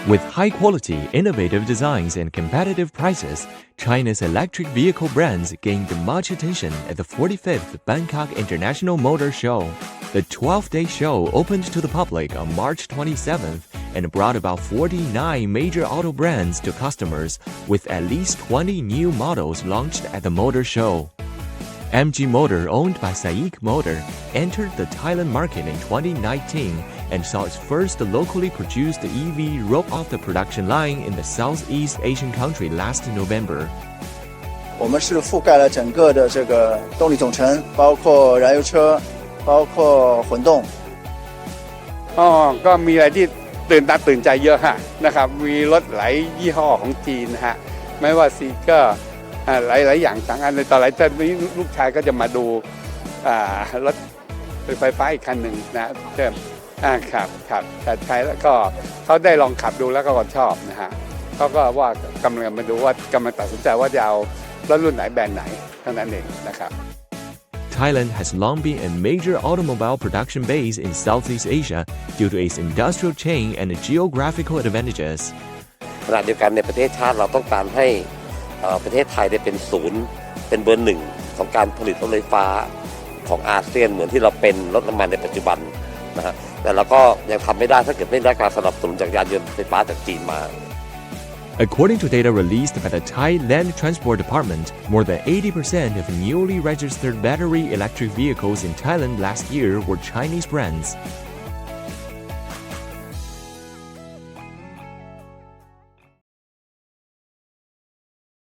With high-quality, innovative designs and competitive prices, China's electric vehicle brands gained much attention at the 45th Bangkok International Motor Show. The 12-day show opened to the public on March 27th and brought about 49 major auto brands to customers, with at least 20 new models launched at the motor show. MG Motor, owned by SAIC Motor, entered the Thailand market in 2019 and saw its first locally produced EV roll off the production line in the Southeast Asian country last November. 我们是覆盖了整个的这个动力总成，包括燃油车，包括混动。ก็มีอะไรที่ตื่นตาตื่นใจเยอะฮะนะครับมีรถหลายยี่ห้อของจีนนะฮะไม่ว่าซีเกอร์หลายอย่างต่างอันในตอนหลายท่านนี้ลูกชายก็จะมาดูรถไฟฟ้าอีกคันหนึ่งนะเพิ่มครับแต่ใช้แล้วก็เขาได้ลองขับดูแล้วก็ชอบนะฮะเขาก็ว่ากำลังมาดูว่ากำลังตัดสินใจว่าจะเอารถรุ่นไหนแบรนด์ไหนเท่านั้นเองนะครับ Thailand has long been a major automobile production base in Southeast Asia due to its industrial chain and geographical advantages. ขณะเดียวกันในประเทศชาติเราต้องการให้ประเทศไทยได้เป็นศูนย์เป็นเบอร์หนึ่งของการผลิตรถไฟฟ้าของอาเซียนเหมือนที่เราเป็นรถน้ำมันในปัจจุบันนะฮะแต่เราก็ยังทำไม่ได้ถ้าเกิดไม่ได้การสนับสนุนจากยานยนต์ไฟฟ้าจากจีนมา According to data released by the Thai Land Transport Department, more than 80% of newly registered battery electric vehicles in Thailand last year were Chinese brands.